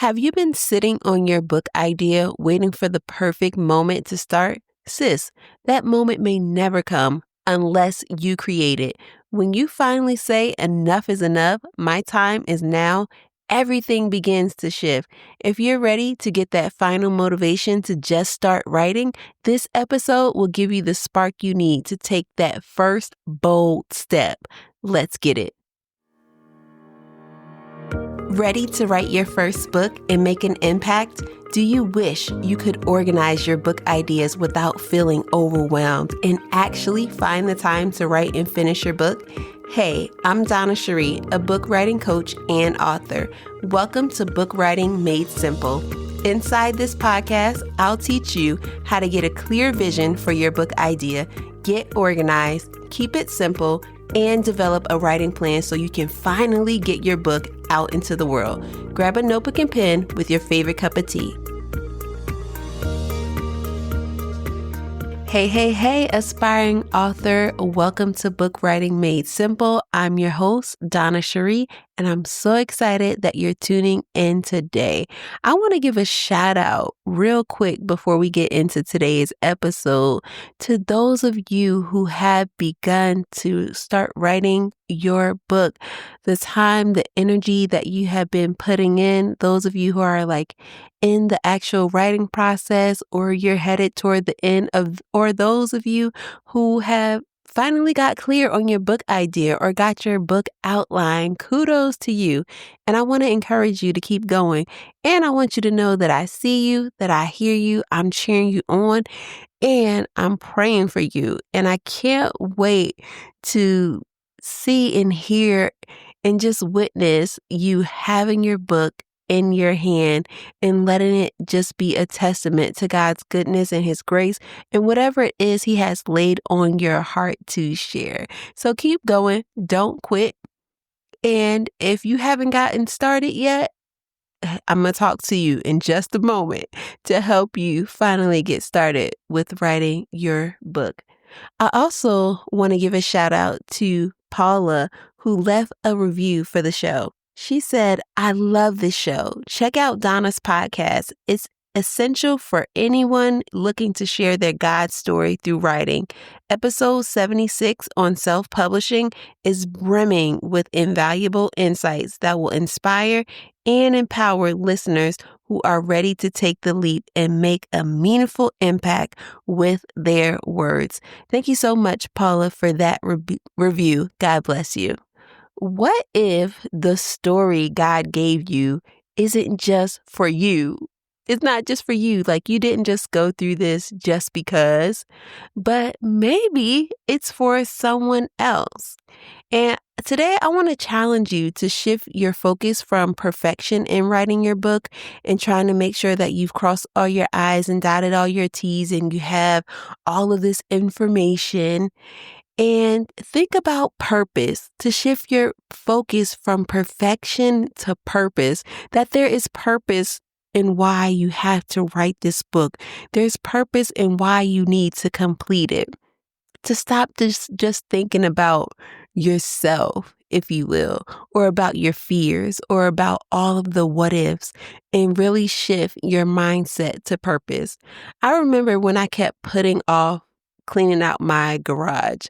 Have you been sitting on your book idea waiting for the perfect moment to start? Sis, that moment may never come unless you create it. When you finally say enough is enough, my time is now, everything begins to shift. If you're ready to get that final motivation to just start writing, this episode will give you the spark you need to take that first bold step. Let's get it. Ready to write your first book and make an impact? Do you wish you could organize your book ideas without feeling overwhelmed and actually find the time to write and finish your book? Hey, I'm Donna Cherie, a book writing coach and author. Welcome to Book Writing Made Simple. Inside this podcast, I'll teach you how to get a clear vision for your book idea, get organized, keep it simple, and develop a writing plan so you can finally get your book out into the world. Grab a notebook and pen with your favorite cup of tea. Hey, aspiring author. Welcome to Book Writing Made Simple. I'm your host, Donna Cherie, and I'm so excited that you're tuning in today. I want to give a shout out real quick before we get into today's episode to those of you who have begun to start writing your book. The time, the energy that you have been putting in, those of you who are in the actual writing process, or you're headed toward the end of, or those of you who have finally got clear on your book idea or got your book outline, kudos to you. And I want to encourage you to keep going. And I want you to know that I see you, that I hear you, I'm cheering you on, and I'm praying for you. And I can't wait to see and hear and just witness you having your book in your hand and letting it just be a testament to God's goodness and His grace and whatever it is He has laid on your heart to share. So keep going. Don't quit. And if you haven't gotten started yet, I'm going to talk to you in just a moment to help you finally get started with writing your book. I also want to give a shout out to Paula, who left a review for the show. She said, I love this show. Check out Donna's podcast. It's essential for anyone looking to share their God story through writing. Episode 76 on self-publishing is brimming with invaluable insights that will inspire and empower listeners who are ready to take the leap and make a meaningful impact with their words. Thank you so much, Paula, for that review. God bless you. What if the story God gave you isn't just for you? It's not just for you. You didn't just go through this just because, but maybe it's for someone else. And today I want to challenge you to shift your focus from perfection in writing your book and trying to make sure that you've crossed all your I's and dotted all your T's and you have all of this information. And think about purpose, to shift your focus from perfection to purpose, that there is purpose in why you have to write this book. There's purpose in why you need to complete it. To stop just thinking about yourself, if you will, or about your fears, or about all of the what ifs, and really shift your mindset to purpose. I remember when I kept putting off cleaning out my garage.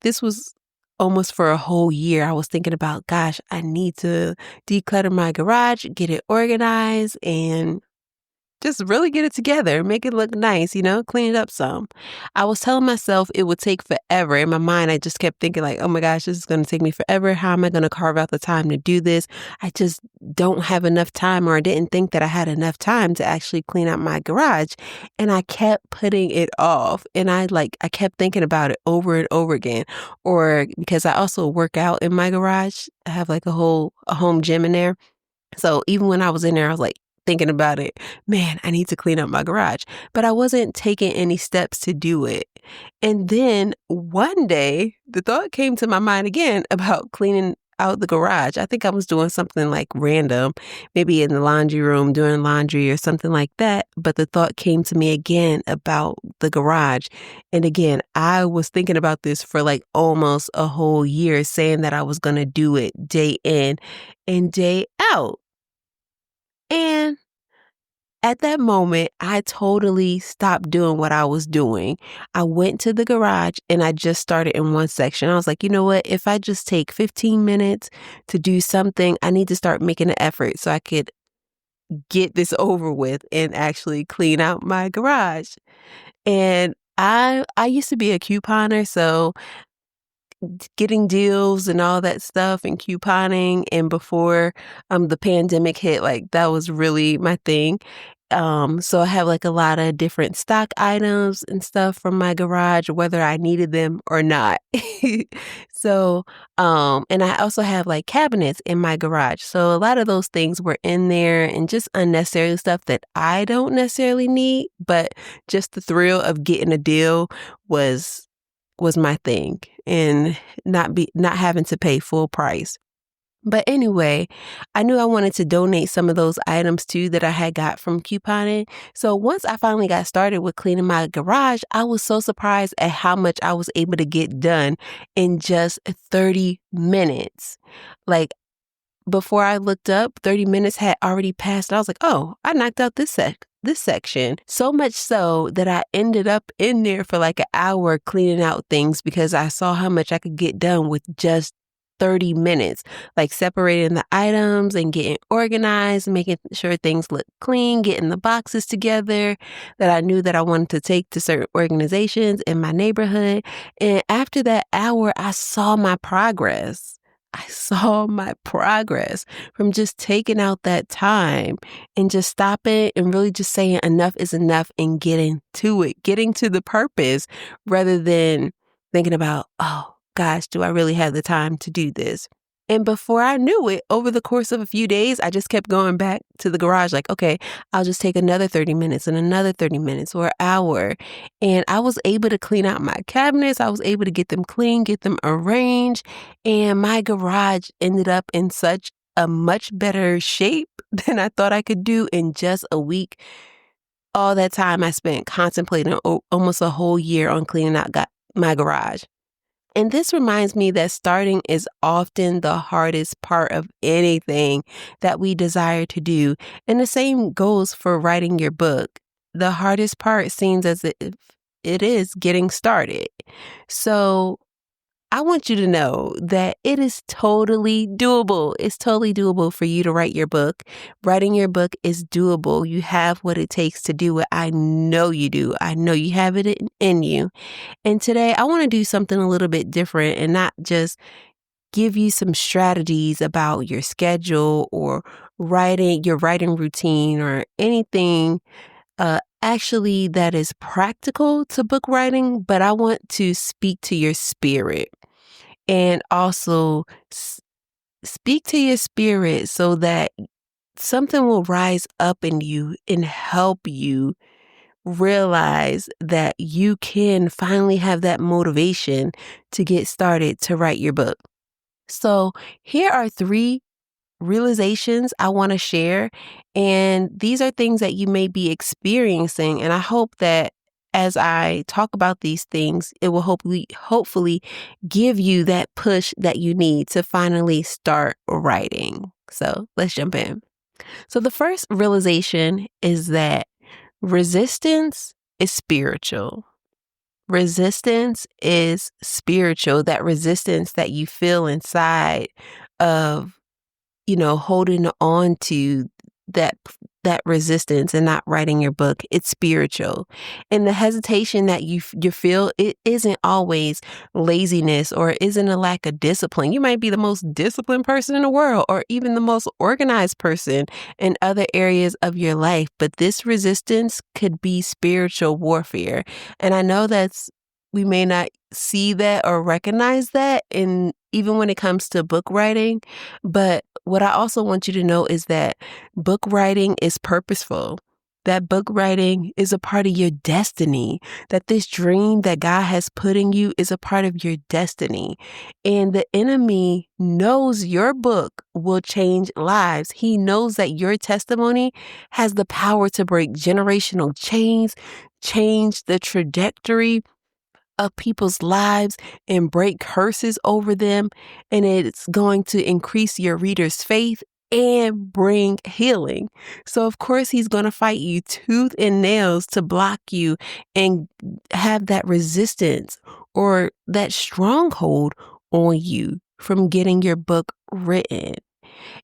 This was almost for a whole year. I was thinking about, gosh, I need to declutter my garage, get it organized, and just really get it together, make it look nice, clean it up some. I was telling myself it would take forever. In my mind, I just kept thinking oh my gosh, this is going to take me forever. How am I going to carve out the time to do this? I just don't have enough time, or I didn't think that I had enough time to actually clean out my garage. And I kept putting it off. And I kept thinking about it over and over again. Or because I also work out in my garage, I have a home gym in there. So even when I was in there, I was thinking about it, man, I need to clean up my garage, but I wasn't taking any steps to do it. And then one day the thought came to my mind again about cleaning out the garage. I think I was doing something random, maybe in the laundry room doing laundry or something like that. But the thought came to me again about the garage. And again, I was thinking about this for almost a whole year, saying that I was going to do it day in and day out. And At that moment, I totally stopped doing what I was doing. I went to the garage and I just started in one section. I was like, you know what? If I just take 15 minutes to do something, I need to start making an effort so I could get this over with and actually clean out my garage. And I used to be a couponer, so getting deals and all that stuff and couponing, and before the pandemic hit, like that was really my thing. So I have like a lot of different stock items and stuff from my garage, whether I needed them or not. So, and I also have like cabinets in my garage. So a lot of those things were in there and just unnecessary stuff that I don't necessarily need, but just the thrill of getting a deal was my thing, and not having to pay full price. But anyway, I knew I wanted to donate some of those items too that I had got from couponing. So once I finally got started with cleaning my garage, I was so surprised at how much I was able to get done in just 30 minutes. Like, before I looked up, 30 minutes had already passed. I was like, oh, I knocked out this section. So much so that I ended up in there for like an hour cleaning out things because I saw how much I could get done with just 30 minutes, like separating the items and getting organized, making sure things look clean, getting the boxes together that I knew that I wanted to take to certain organizations in my neighborhood. And after that hour, I saw my progress. I saw my progress from just taking out that time and just stopping and really just saying enough is enough and getting to it, getting to the purpose rather than thinking about, oh gosh, do I really have the time to do this? And before I knew it, over the course of a few days, I just kept going back to the garage like, okay, I'll just take another 30 minutes and another 30 minutes or an hour. And I was able to clean out my cabinets. I was able to get them clean, get them arranged. And my garage ended up in such a much better shape than I thought I could do in just a week. All that time I spent contemplating almost a whole year on cleaning out my garage. And this reminds me that starting is often the hardest part of anything that we desire to do. And the same goes for writing your book. The hardest part seems as if it is getting started. So I want you to know that it is totally doable. It's totally doable for you to write your book. Writing your book is doable. You have what it takes to do it. I know you do. I know you have it in you. And today I want to do something a little bit different and not just give you some strategies about your schedule or your writing routine or anything actually that is practical to book writing, but I want to speak to your spirit and also speak to your spirit so that something will rise up in you and help you realize that you can finally have that motivation to get started to write your book. So here are 3 realizations I want to share. And these are things that you may be experiencing. And I hope that as I talk about these things, it will hopefully give you that push that you need to finally start writing. So let's jump in. So the first realization is that resistance is spiritual. Resistance is spiritual. That resistance that you feel inside of holding on to that resistance and not writing your book, it's spiritual. And the hesitation that you feel, it isn't always laziness or isn't a lack of discipline. You might be the most disciplined person in the world or even the most organized person in other areas of your life, but this resistance could be spiritual warfare. And I know we may not see that or recognize that even when it comes to book writing, but what I also want you to know is that book writing is purposeful. That book writing is a part of your destiny, that this dream that God has put in you is a part of your destiny. And the enemy knows your book will change lives. He knows that your testimony has the power to break generational chains, change the trajectory of people's lives and break curses over them. And it's going to increase your reader's faith and bring healing. So, of course, he's going to fight you tooth and nails to block you and have that resistance or that stronghold on you from getting your book written.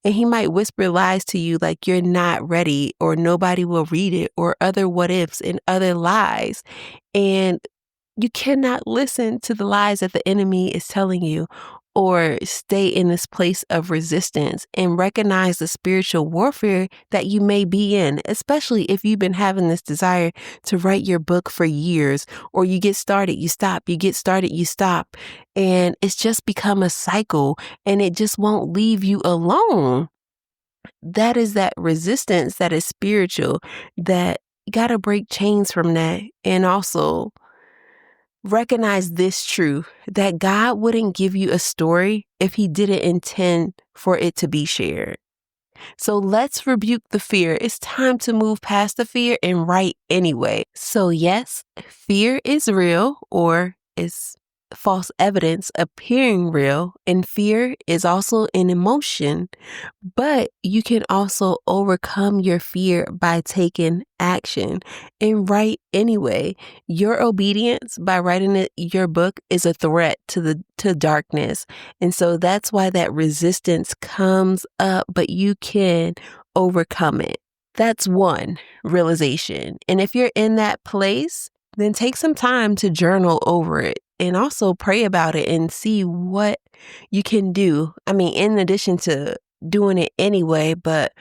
And he might whisper lies to you like you're not ready or nobody will read it or other what ifs and other lies. And you cannot listen to the lies that the enemy is telling you or stay in this place of resistance and recognize the spiritual warfare that you may be in, especially if you've been having this desire to write your book for years, or you get started, you stop, you get started, you stop, and it's just become a cycle and it just won't leave you alone. That is that resistance that is spiritual, that you got to break chains from that. And also, recognize this truth that God wouldn't give you a story if he didn't intend for it to be shared. So let's rebuke the fear. It's time to move past the fear and write anyway. So yes, fear is real, or is false evidence appearing real, and fear is also an emotion, but you can also overcome your fear by taking action and write anyway. Your obedience by writing your book is a threat to darkness. And so that's why that resistance comes up, but you can overcome it. That's one realization. And if you're in that place, then take some time to journal over it and also pray about it and see what you can do. I mean, in addition to doing it anyway, but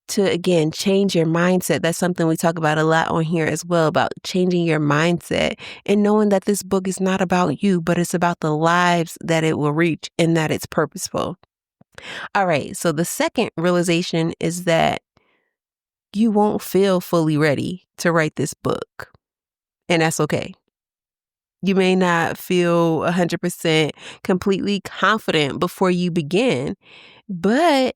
to, again, change your mindset. That's something we talk about a lot on here as well, about changing your mindset and knowing that this book is not about you, but it's about the lives that it will reach and that it's purposeful. All right. So the second realization is that you won't feel fully ready to write this book. And that's okay. You may not feel 100% completely confident before you begin, but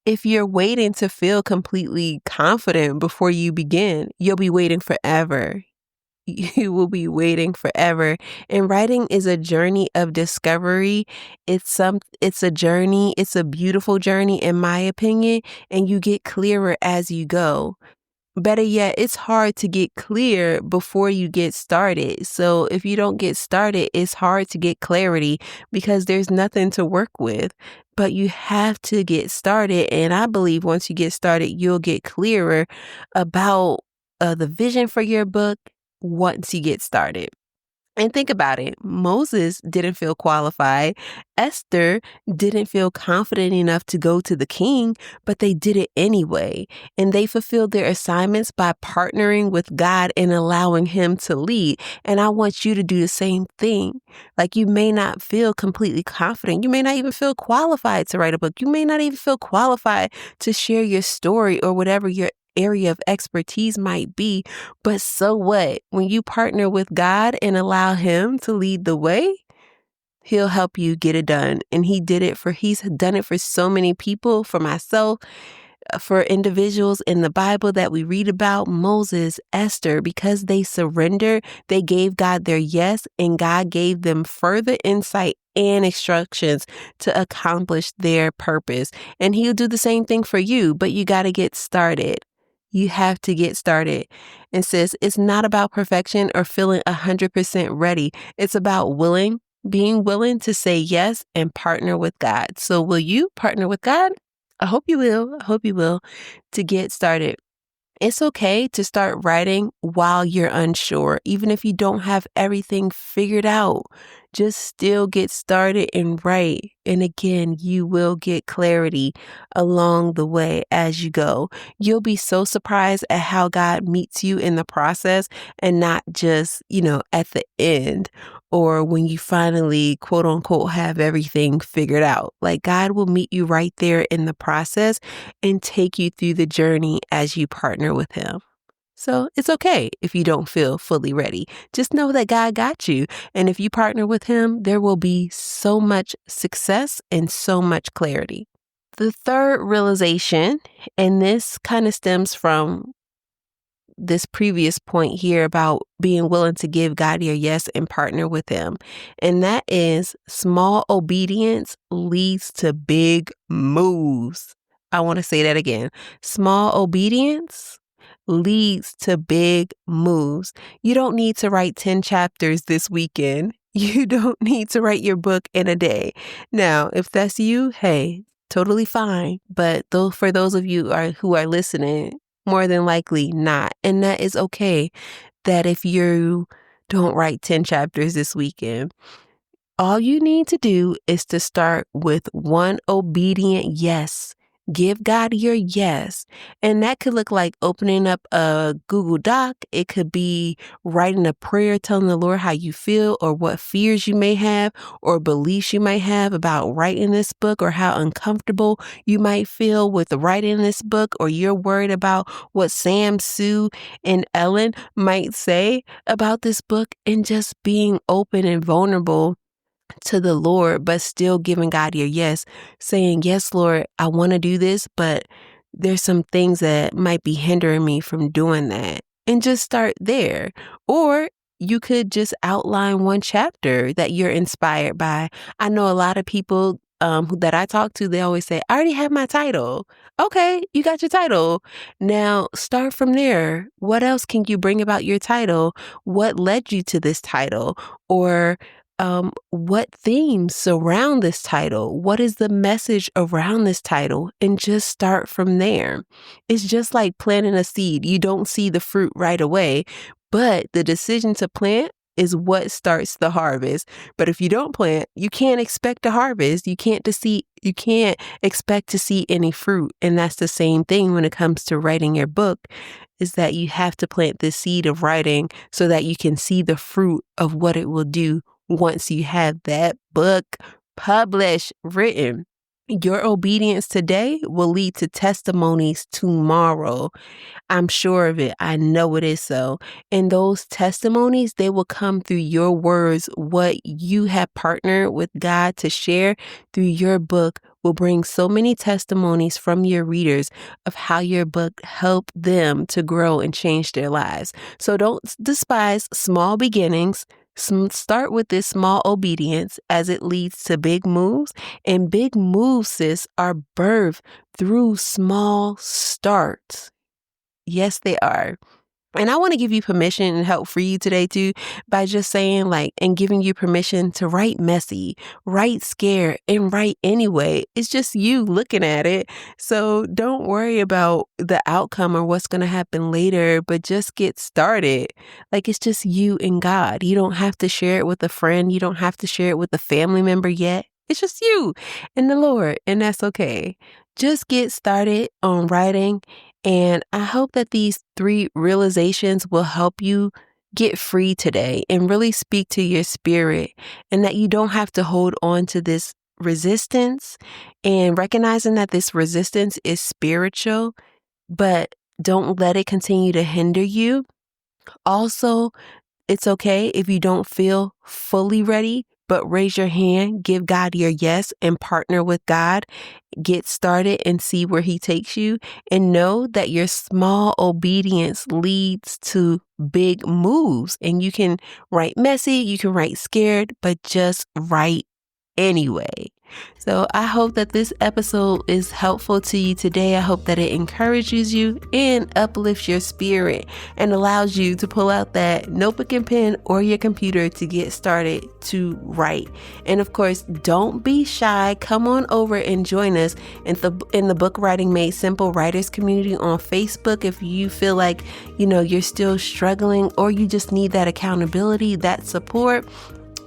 if you're waiting to feel completely confident before you begin, you'll be waiting forever. You will be waiting forever. And writing is a journey of discovery. It's a journey. It's a beautiful journey, in my opinion, and you get clearer as you go. Better yet, it's hard to get clear before you get started. So if you don't get started, it's hard to get clarity because there's nothing to work with. But you have to get started. And I believe once you get started, you'll get clearer about the vision for your book once you get started. And think about it. Moses didn't feel qualified. Esther didn't feel confident enough to go to the king, but they did it anyway. And they fulfilled their assignments by partnering with God and allowing him to lead. And I want you to do the same thing. Like, you may not feel completely confident. You may not even feel qualified to write a book. You may not even feel qualified to share your story or whatever your area of expertise might be. But so what? When you partner with God and allow him to lead the way, he'll help you get it done. And he's done it for so many people, for myself, for individuals in the Bible that we read about, Moses, Esther, because they surrendered, they gave God their yes, and God gave them further insight and instructions to accomplish their purpose. And he'll do the same thing for you, but you got to get started. You have to get started. And sis, it's not about perfection or feeling 100% ready. It's about being willing to say yes and partner with God. So will you partner with God? I hope you will. I hope you will, to get started. It's okay to start writing while you're unsure, even if you don't have everything figured out. Just still get started and write. And again, you will get clarity along the way as you go. You'll be so surprised at how God meets you in the process and not just, at the end or when you finally, quote unquote, have everything figured out. Like, God will meet you right there in the process and take you through the journey as you partner with him. So it's okay if you don't feel fully ready. Just know that God got you. And if you partner with him, there will be so much success and so much clarity. The third realization, and this kind of stems from this previous point here about being willing to give God your yes and partner with him. And that is small obedience leads to big moves. I want to say that again. Small obedience leads to big moves. You don't need to write 10 chapters this weekend. You don't need to write your book in a day. Now, if that's you, hey, totally fine. But for those of you who are listening, more than likely not. And that is okay. That if you don't write 10 chapters this weekend, all you need to do is to start with one obedient yes. Give God your yes. And that could look like opening up a Google Doc. It could be writing a prayer, telling the Lord how you feel or what fears you may have or beliefs you might have about writing this book, or how uncomfortable you might feel with writing this book, or you're worried about what Sam, Sue, and Ellen might say about this book, and just being open and vulnerable to the Lord, but still giving God your yes, saying, yes, Lord, I want to do this, but there's some things that might be hindering me from doing that. And just start there. Or you could just outline one chapter that you're inspired by. I know a lot of people that I talk to, they always say, I already have my title. Okay, you got your title. Now start from there. What else can you bring about your title? What led you to this title? Or what themes surround this title? What is the message around this title? And just start from there. It's just like planting a seed. You don't see the fruit right away, but the decision to plant is what starts the harvest. But if you don't plant, you can't expect a harvest. You can't expect to see any fruit. And that's the same thing when it comes to writing your book, is that you have to plant the seed of writing so that you can see the fruit of what it will do once you have that book published, written. Your obedience today will lead to testimonies tomorrow. I'm sure of it. I know it is so. And those testimonies, they will come through your words. What you have partnered with God to share through your book will bring so many testimonies from your readers of how your book helped them to grow and change their lives. So don't despise small beginnings. Start with this small obedience, as it leads to big moves. And big moves, sis, are birthed through small starts. Yes, they are. And I want to give you permission and help for you today too, by just saying and giving you permission to write messy, write scared, and write anyway. It's just you looking at it. So don't worry about the outcome or what's going to happen later, but just get started. It's just you and God. You don't have to share it with a friend. You don't have to share it with a family member yet. It's just you and the Lord, and that's okay. Just get started on writing. And I hope that these 3 realizations will help you get free today and really speak to your spirit, and that you don't have to hold on to this resistance, and recognizing that this resistance is spiritual, but don't let it continue to hinder you. Also, it's okay if you don't feel fully ready, but raise your hand, give God your yes, and partner with God. Get started and see where he takes you, and know that your small obedience leads to big moves. And you can write messy, you can write scared, but just write anyway. So I hope that this episode is helpful to you today. I hope that it encourages you and uplifts your spirit and allows you to pull out that notebook and pen or your computer to get started to write. And of course, don't be shy. Come on over and join us in the Book Writing Made Simple Writers community on Facebook. If you feel like, you're still struggling, or you just need that accountability, that support,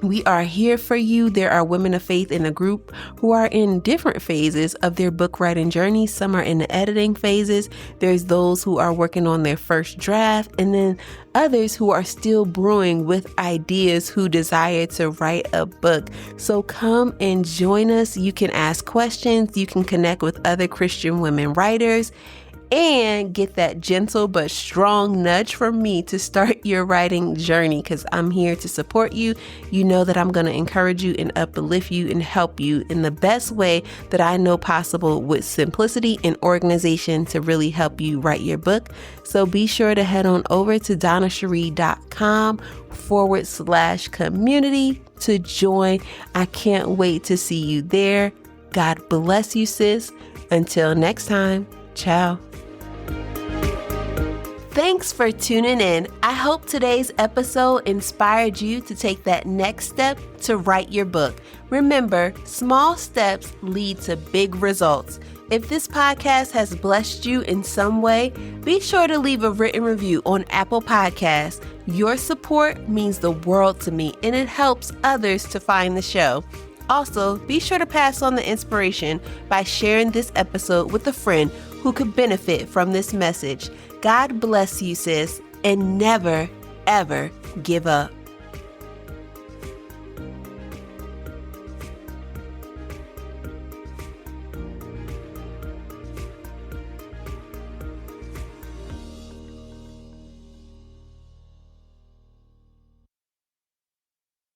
we are here for you. There are women of faith in the group who are in different phases of their book writing journey. Some are in the editing phases. There's those who are working on their first draft, and then others who are still brewing with ideas, who desire to write a book. So come and join us. You can ask questions. You can connect with other Christian women writers. and get that gentle but strong nudge from me to start your writing journey, because I'm here to support you. You know that I'm going to encourage you and uplift you and help you in the best way that I know possible, with simplicity and organization, to really help you write your book. So be sure to head on over to DonnaCherie.com/community to join. I can't wait to see you there. God bless you, sis. Until next time, ciao. Thanks for tuning in. I hope today's episode inspired you to take that next step to write your book. Remember, small steps lead to big results. If this podcast has blessed you in some way, be sure to leave a written review on Apple Podcasts. Your support means the world to me, and it helps others to find the show. Also, be sure to pass on the inspiration by sharing this episode with a friend who could benefit from this message. God bless you, sis, and never, ever give up.